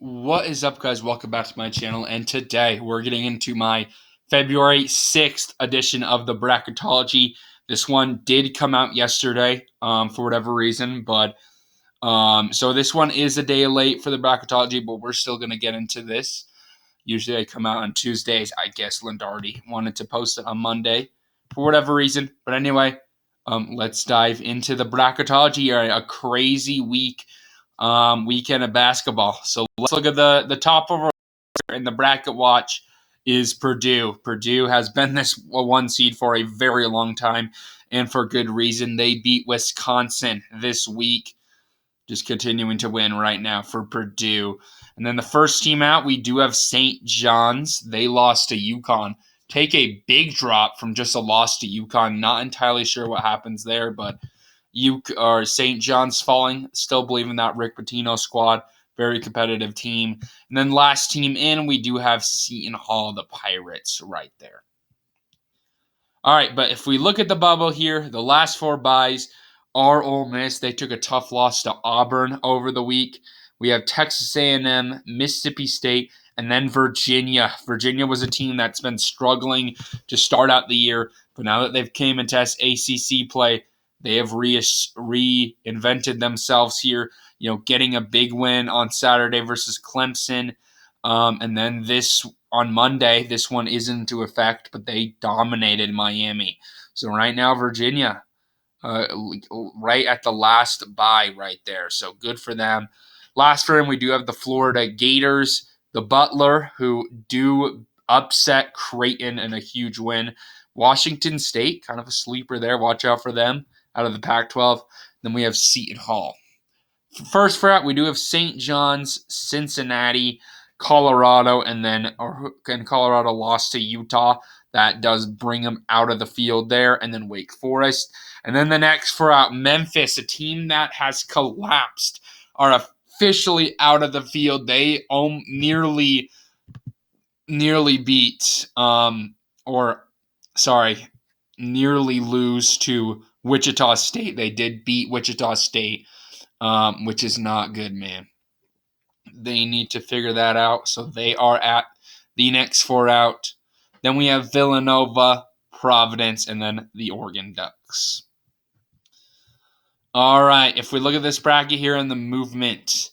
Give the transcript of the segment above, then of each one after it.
What is up, guys? Welcome back to my channel, and today we're getting into my February 6th edition of the Bracketology. This one did come out yesterday for whatever reason, but so this one is a day late for the Bracketology, but we're still going to get into this. Usually I come out on Tuesdays. I guess Lindardi wanted to post it on Monday for whatever reason. But anyway, let's dive into the Bracketology. A crazy weekend of basketball. So let's look at the top over in the bracket watch is Purdue. Purdue has been this one seed for a very long time, and for good reason. They beat Wisconsin this week. Just continuing to win right now for Purdue. And then the first team out, we do have St. John's. They lost to UConn. Take a big drop from just a loss to UConn. Not entirely sure what happens there, but St. John's falling. Still believe in that Rick Pitino squad. Very competitive team. And then last team in, we do have Seton Hall, the Pirates, right there. All right, but if we look at the bubble here, the last four byes are Ole Miss. They took a tough loss to Auburn over the week. We have Texas A&M, Mississippi State, and then Virginia. Virginia was a team that's been struggling to start out the year, but now that they've came into ACC play, they have reinvented themselves here, getting a big win on Saturday versus Clemson. And then on Monday, this one isn't into effect, but they dominated Miami. So right now, Virginia, right at the last bye right there. So good for them. Last for them, we do have the Florida Gators, the Butler, who do upset Creighton in a huge win. Washington State, kind of a sleeper there. Watch out for them out of the Pac-12. Then we have Seton Hall. First for out, we do have St. John's, Cincinnati, Colorado, and Colorado lost to Utah. That does bring them out of the field there, and then Wake Forest. And then the next for out, Memphis, a team that has collapsed, are officially out of the field. They nearly lose to Wichita State. They did beat Wichita State, which is not good, man. They need to figure that out. So they are at the next four out. Then we have Villanova, Providence, and then the Oregon Ducks. All right, if we look at this bracket here in the movement,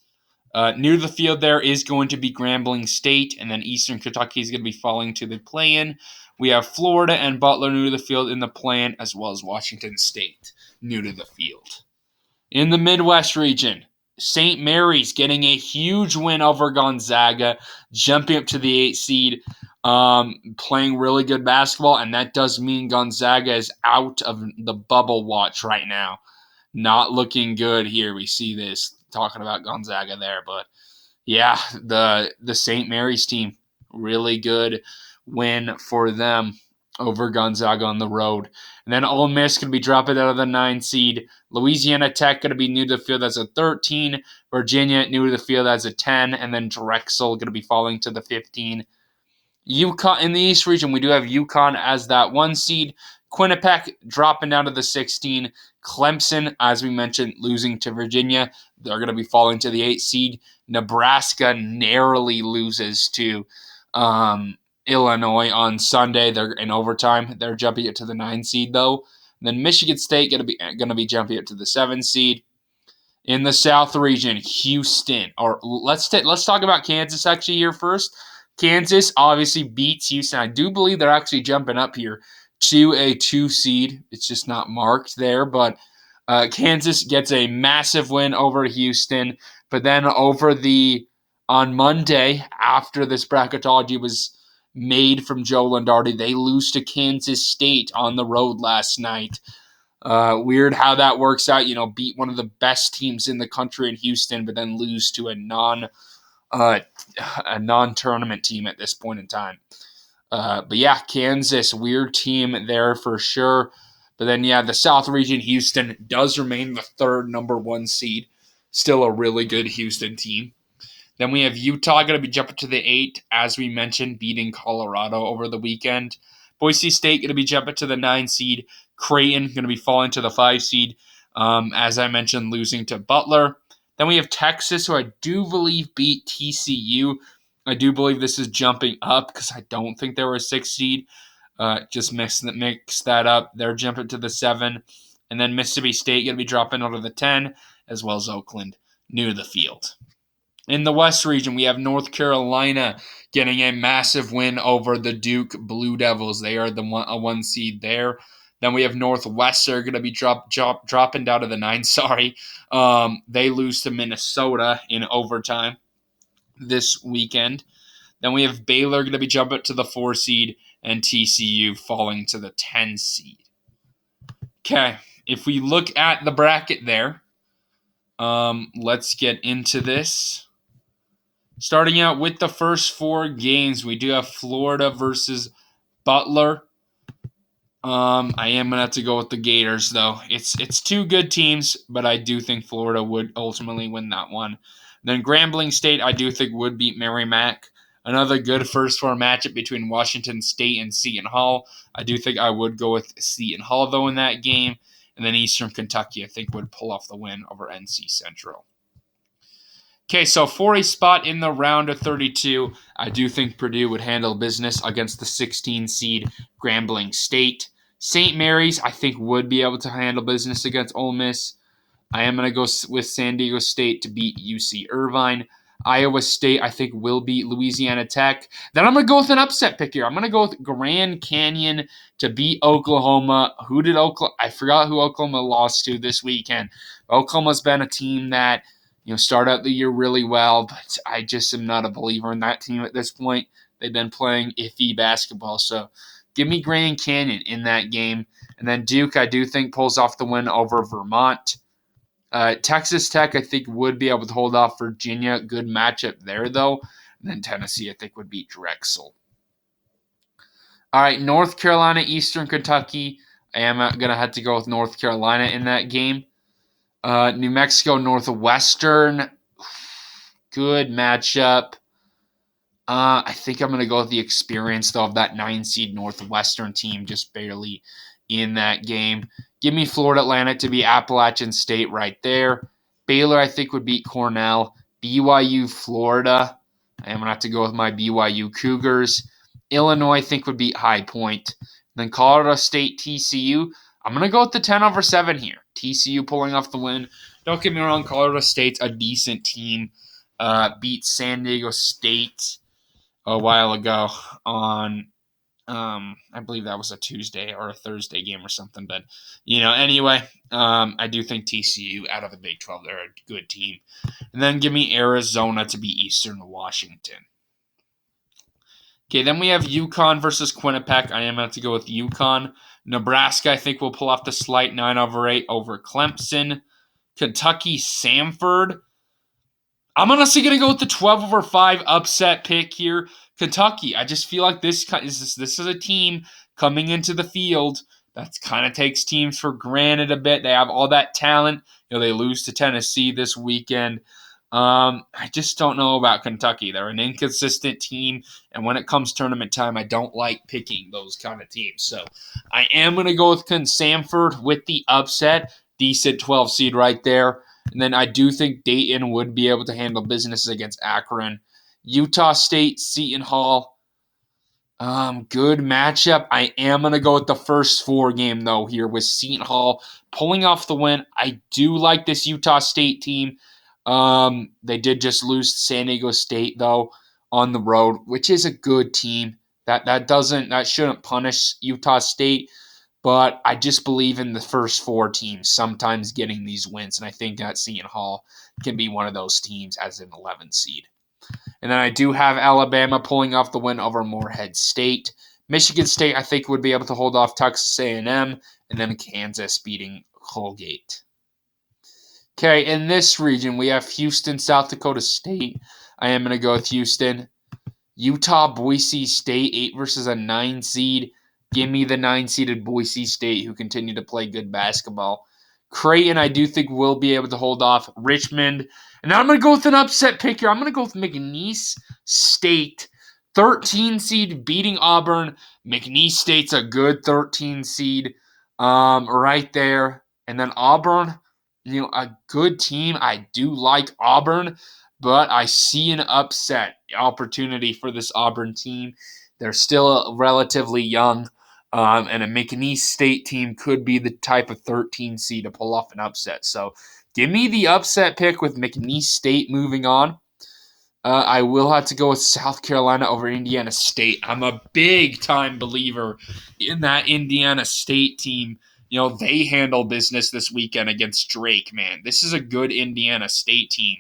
near the field there is going to be Grambling State, and then Eastern Kentucky is going to be falling to the play-in. We have Florida and Butler new to the field in the play-in, as well as Washington State new to the field. In the Midwest region, St. Mary's getting a huge win over Gonzaga, jumping up to the 8th seed, playing really good basketball, and that does mean Gonzaga is out of the bubble watch right now. Not looking good here. We see this talking about Gonzaga there, but yeah, the St. Mary's team, really good win for them over Gonzaga on the road. And then Ole Miss going to be dropping out of the 9 seed. Louisiana Tech going to be new to the field as a 13. Virginia new to the field as a 10. And then Drexel going to be falling to the 15. UConn in the East region, we do have UConn as that 1 seed. Quinnipiac dropping down to the 16. Clemson, as we mentioned, losing to Virginia. They're going to be falling to the 8th seed. Nebraska narrowly loses to Illinois on Sunday. They're in overtime. They're jumping it to the 9 seed, though. And then Michigan State going to be jumping it to the 7 seed. In the South region, Houston. Or let's talk about Kansas actually here first. Kansas obviously beats Houston. I do believe they're actually jumping up here to a 2 seed. It's just not marked there, but Kansas gets a massive win over Houston. But then on Monday, after this bracketology was made from Joe Lindardi, they lose to Kansas State on the road last night. Weird how that works out. Beat one of the best teams in the country in Houston, but then lose to a non-tournament team at this point in time. But yeah, Kansas, weird team there for sure. But then, yeah, the South region, Houston does remain the 3rd number 1 seed. Still a really good Houston team. Then we have Utah going to be jumping to the 8, as we mentioned, beating Colorado over the weekend. Boise State going to be jumping to the 9 seed. Creighton going to be falling to the 5 seed, as I mentioned, losing to Butler. Then we have Texas, who I do believe beat TCU. I do believe this is jumping up because I don't think they were a 6 seed. Just mix that up. They're jumping to the 7. And then Mississippi State going to be dropping out of the 10, as well as Oakland, new to the field. In the West region, we have North Carolina getting a massive win over the Duke Blue Devils. They are a 1 seed there. Then we have Northwestern going to be dropping down to the 9. Sorry. They lose to Minnesota in overtime this weekend. Then we have Baylor going to be jumping to the 4 seed and TCU falling to the 10 seed. Okay, if we look at the bracket there, let's get into this. Starting out with the first 4 games, we do have Florida versus Butler. I am going to have to go with the Gators, though. It's 2 good teams, but I do think Florida would ultimately win that one. Then Grambling State, I do think, would beat Merrimack. Another good first 4 matchup between Washington State and Seton Hall. I do think I would go with Seton Hall, though, in that game. And then Eastern Kentucky, I think, would pull off the win over NC Central. Okay, so for a spot in the round of 32, I do think Purdue would handle business against the 16 seed Grambling State. St. Mary's, I think, would be able to handle business against Ole Miss. I am going to go with San Diego State to beat UC Irvine. Iowa State, I think, will beat Louisiana Tech. Then I'm going to go with an upset pick here. I'm going to go with Grand Canyon to beat Oklahoma. I forgot who Oklahoma lost to this weekend. Oklahoma's been a team that start out the year really well, but I just am not a believer in that team at this point. They've been playing iffy basketball, so give me Grand Canyon in that game. And then Duke, I do think, pulls off the win over Vermont. Texas Tech, I think, would be able to hold off Virginia. Good matchup there, though. And then Tennessee, I think, would beat Drexel. All right, North Carolina, Eastern Kentucky. I am going to have to go with North Carolina in that game. New Mexico, Northwestern. Good matchup. I think I'm going to go with the experience, though, of that 9 seed Northwestern team, just barely in that game. Give me Florida Atlantic to beat Appalachian State right there. Baylor, I think, would beat Cornell. BYU, Florida. I am going to have to go with my BYU Cougars. Illinois, I think, would beat High Point. Then Colorado State, TCU. I'm going to go with the 10/7 here. TCU pulling off the win. Don't get me wrong, Colorado State's a decent team. Beat San Diego State a while ago on I believe that was a Tuesday or a Thursday game or something. But, anyway, I do think TCU out of the Big 12, they're a good team. And then give me Arizona to beat Eastern Washington. Okay, then we have UConn versus Quinnipiac. I am going to go with UConn. Nebraska, I think, will pull off the slight 9/8 over Clemson. Kentucky, Samford. I'm honestly going to go with the 12/5 upset pick here. Kentucky, I just feel like this is a team coming into the field that kind of takes teams for granted a bit. They have all that talent. They lose to Tennessee this weekend. I just don't know about Kentucky. They're an inconsistent team, and when it comes tournament time, I don't like picking those kind of teams. So I am going to go with Samford with the upset. Decent 12 seed right there. And then I do think Dayton would be able to handle business against Akron. Utah State, Seton Hall. Good matchup. I am going to go with the first 4 game, though, here with Seton Hall pulling off the win. I do like this Utah State team. They did just lose to San Diego State, though, on the road, which is a good team. That shouldn't punish Utah State. But I just believe in the first 4 teams sometimes getting these wins, and I think that Seton Hall can be one of those teams as an 11 seed. And then I do have Alabama pulling off the win over Morehead State. Michigan State, I think, would be able to hold off Texas A&M, and then Kansas beating Colgate. Okay, in this region, we have Houston, South Dakota State. I am going to go with Houston. Utah, Boise State, 8 versus a 9 seed. Give me the 9-seeded Boise State, who continue to play good basketball. Creighton, I do think, will be able to hold off Richmond. And now I'm going to go with an upset pick here. I'm going to go with McNeese State, 13 seed, beating Auburn. McNeese State's a good 13 seed right there. And then Auburn, a good team. I do like Auburn, but I see an upset opportunity for this Auburn team. They're still relatively young, and a McNeese State team could be the type of 13 seed to pull off an upset. So give me the upset pick with McNeese State moving on. I will have to go with South Carolina over Indiana State. I'm a big time believer in that Indiana State team. They handle business this weekend against Drake, man. This is a good Indiana State team,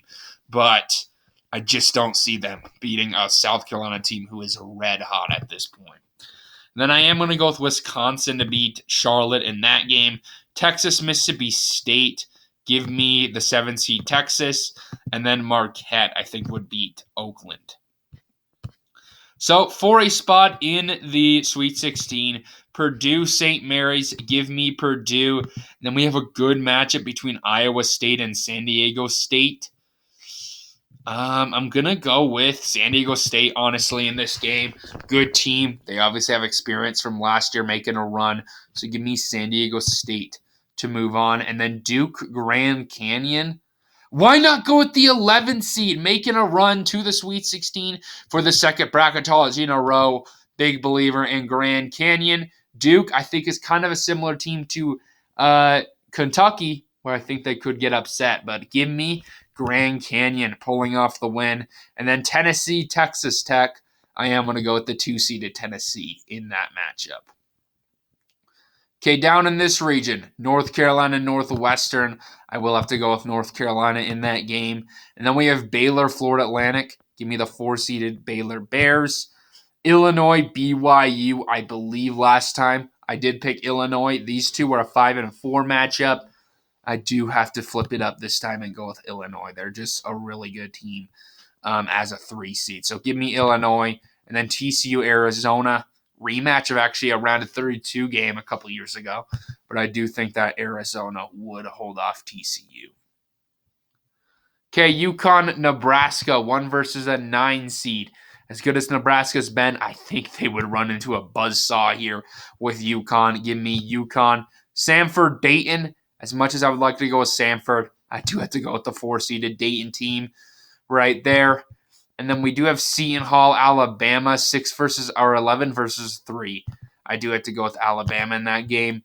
but I just don't see them beating a South Carolina team who is red hot at this point. And then I am going to go with Wisconsin to beat Charlotte in that game. Texas, Mississippi State. Give me the 7 seed Texas. And then Marquette, I think, would beat Oakland. So for a spot in the Sweet 16, Purdue, St. Mary's, give me Purdue. And then we have a good matchup between Iowa State and San Diego State. I'm going to go with San Diego State, honestly, in this game. Good team. They obviously have experience from last year making a run. So give me San Diego State to move on. And then Duke, Grand Canyon. Why not go with the 11th seed, making a run to the Sweet 16 for the second bracketology in a row? Big believer in Grand Canyon. Duke, I think, is kind of a similar team to Kentucky, where I think they could get upset. But give me Grand Canyon pulling off the win. And then Tennessee, Texas Tech. I am going to go with the 2-seeded Tennessee in that matchup. Okay, down in this region, North Carolina, Northwestern. I will have to go with North Carolina in that game. And then we have Baylor, Florida Atlantic. Give me the 4-seeded Baylor Bears. Illinois, BYU, I believe last time I did pick Illinois. These two were a 5-4 matchup. I do have to flip it up this time and go with Illinois. They're just a really good team as a 3 seed. So give me Illinois. And then TCU, Arizona. Rematch of actually a round of 32 game a couple years ago. But I do think that Arizona would hold off TCU. Okay, UConn, Nebraska, 1 versus a 9 seed. As good as Nebraska's been, I think they would run into a buzzsaw here with UConn. Give me UConn. Samford, Dayton. As much as I would like to go with Samford, I do have to go with the 4-seeded Dayton team right there. And then we do have Seton Hall, Alabama, 11 versus 3. I do have to go with Alabama in that game.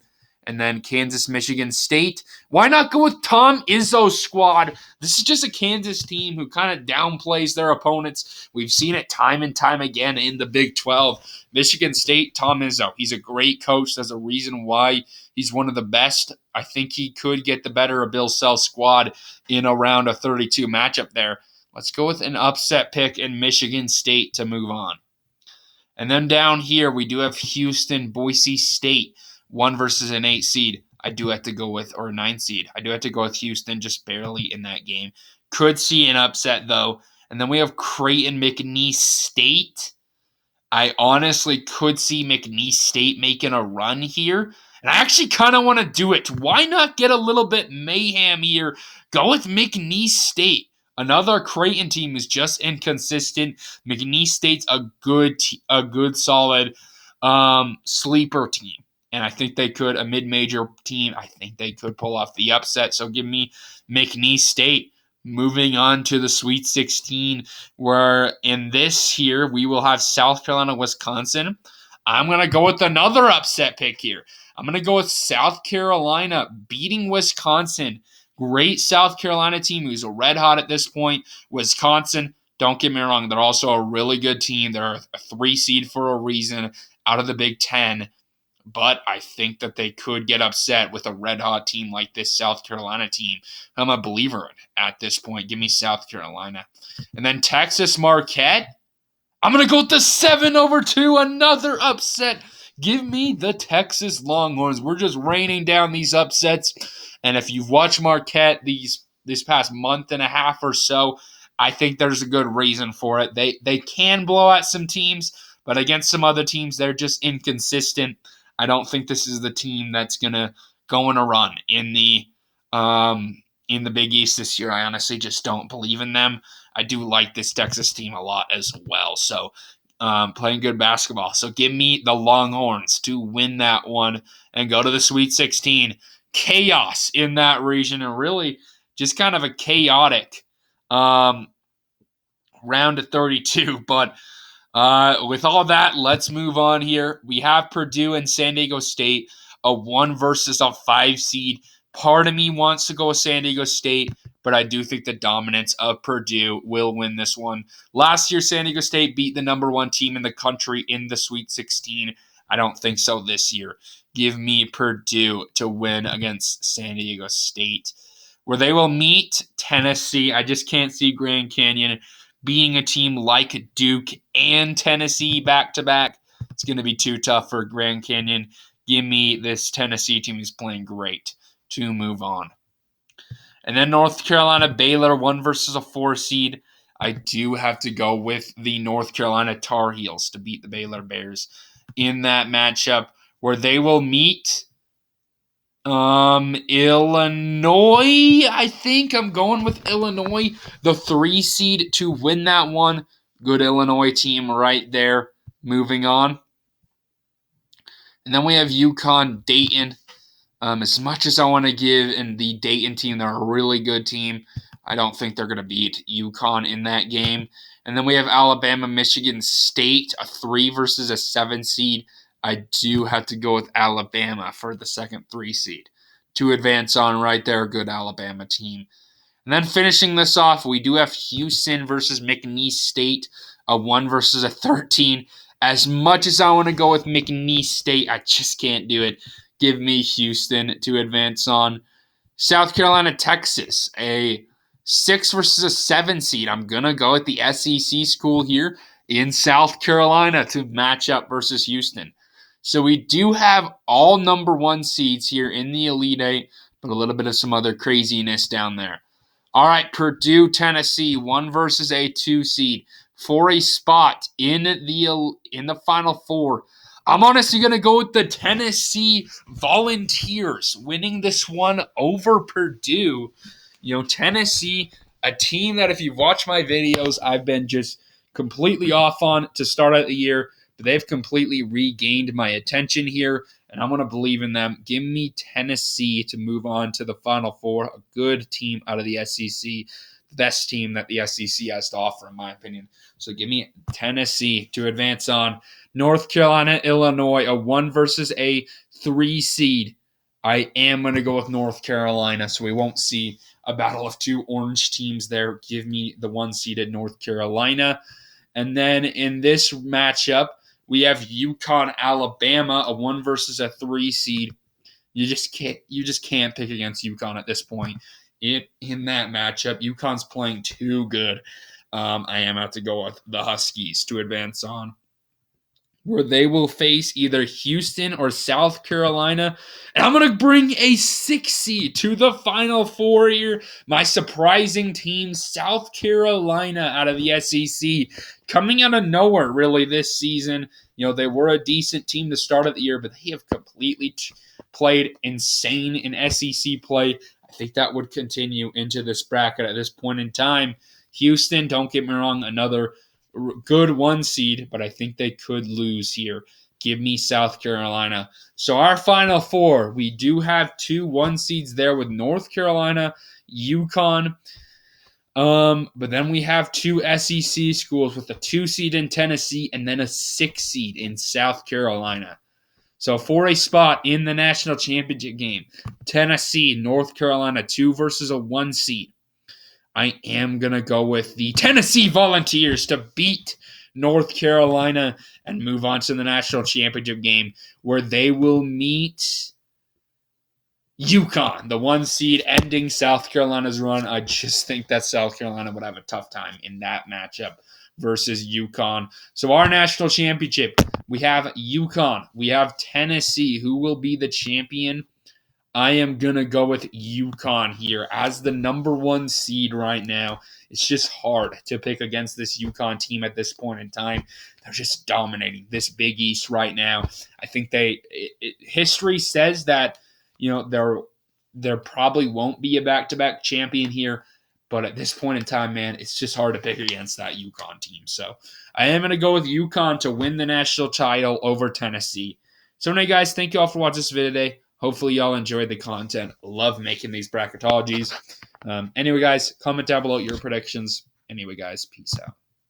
And then Kansas, Michigan State. Why not go with Tom Izzo's squad? This is just a Kansas team who kind of downplays their opponents. We've seen it time and time again in the Big 12. Michigan State, Tom Izzo. He's a great coach. There's a reason why he's one of the best. I think he could get the better of Bill Self's squad in a round of 32 matchup there. Let's go with an upset pick in Michigan State to move on. And then down here, we do have Houston, Boise State, 1 versus an 8 seed. I do have to go with, or a 9 seed. I do have to go with Houston just barely in that game. Could see an upset, though. And then we have Creighton, McNeese State. I honestly could see McNeese State making a run here. And I actually kind of want to do it. Why not get a little bit mayhem here? Go with McNeese State. Another Creighton team is just inconsistent. McNeese State's a good solid sleeper team. And I think they could, a mid-major team, I think they could pull off the upset. So give me McNeese State. Moving on to the Sweet 16, where in this here, we will have South Carolina, Wisconsin. I'm going to go with another upset pick here. I'm going to go with South Carolina beating Wisconsin. Great South Carolina team who's red hot at this point. Wisconsin, don't get me wrong, they're also a really good team. They're a 3 seed for a reason out of the Big Ten. But I think that they could get upset with a red-hot team like this South Carolina team. I'm a believer in at this point. Give me South Carolina. And then Texas, Marquette. I'm going to go with the 7/2, another upset. Give me the Texas Longhorns. We're just raining down these upsets. And if you've watched Marquette this past month and a half or so, I think there's a good reason for it. They can blow out some teams, but against some other teams, they're just inconsistent. I don't think this is the team that's going to go on a run in the Big East this year. I honestly just don't believe in them. I do like this Texas team a lot as well. So playing good basketball. So give me the Longhorns to win that one and go to the Sweet 16. chaos in that region, and really just kind of a chaotic round of 32. But with all that, let's move on here. We have Purdue and San Diego State, a 1 versus a 5 seed. Part of me wants to go with San Diego State, but I do think the dominance of Purdue will win this one. Last year, San Diego State beat the number 1 team in the country in the Sweet 16. I don't think so this year. Give me Purdue to win against San Diego State, where they will meet Tennessee. I just can't see Grand Canyon being a team like Duke and Tennessee back-to-back. It's going to be too tough for Grand Canyon. Give me this Tennessee team who's playing great to move on. And then North Carolina, Baylor, 1 versus a 4 seed. I do have to go with the North Carolina Tar Heels to beat the Baylor Bears in that matchup, where they will meet Illinois. I think I'm going with Illinois, the 3 seed, to win that one. Good Illinois team right there. Moving on. And then we have UConn, Dayton. As much as I want to give in the Dayton team, they're a really good team. I don't think they're going to beat UConn in that game. And then we have Alabama, Michigan State, a 3 versus a 7 seed. I do have to go with Alabama for the second 3 seed to advance on right there. Good Alabama team. And then finishing this off, we do have Houston versus McNeese State, a 1 versus a 13. As much as I want to go with McNeese State, I just can't do it. Give me Houston to advance on. South Carolina, Texas, a 6 versus a 7 seed. I'm going to go with the SEC school here in South Carolina to match up versus Houston. So we do have all number 1 seeds here in the Elite Eight, but a little bit of some other craziness down there. All right, Purdue, Tennessee, 1 versus a 2 seed for a spot in the Final Four. I'm honestly going to go with the Tennessee Volunteers winning this one over Purdue. You know, Tennessee, a team that if you've watched my videos, I've been just completely off on to start out the year, but they've completely regained my attention here, and I'm going to believe in them. Give me Tennessee to move on to the Final Four, a good team out of the SEC, the best team that the SEC has to offer, in my opinion. So give me Tennessee to advance on. North Carolina, Illinois, a 1 versus a 3 seed. I am going to go with North Carolina, so we won't see a battle of 2 orange teams there. Give me the 1-seeded North Carolina. And then in this matchup, we have UConn, Alabama, a 1 versus a 3 seed. You just can't pick against UConn at this point. In that matchup, UConn's playing too good. I am about to go with the Huskies to advance on, where they will face either Houston or South Carolina. And I'm going to bring a 6 seed to the Final Four here. My surprising team, South Carolina, out of the SEC, coming out of nowhere really this season. You know, they were a decent team to start of the year, but they have completely played insane in SEC play. I think that would continue into this bracket at this point in time. Houston, don't get me wrong, another good 1 seed, but I think they could lose here. Give me South Carolina. So our Final Four, we do have 2 1 seeds there with North Carolina, UConn. But then we have 2 SEC schools with a 2 seed in Tennessee and then a 6 seed in South Carolina. So for a spot in the national championship game, Tennessee, North Carolina, 2 versus a 1 seed. I am going to go with the Tennessee Volunteers to beat North Carolina and move on to the national championship game, where they will meet UConn, the 1 seed, ending South Carolina's run. I just think that South Carolina would have a tough time in that matchup versus UConn. So our national championship, we have UConn, we have Tennessee, who will be the champion. I am going to go with UConn here as the number 1 seed right now. It's just hard to pick against this UConn team at this point in time. They're just dominating this Big East right now. I think history says that, you know, there probably won't be a back-to-back champion here, but at this point in time, man, it's just hard to pick against that UConn team. So I am going to go with UConn to win the national title over Tennessee. So anyway, guys, thank you all for watching this video today. Hopefully y'all enjoyed the content. Love making these bracketologies. Anyway, guys, comment down below your predictions. Anyway, guys, peace out.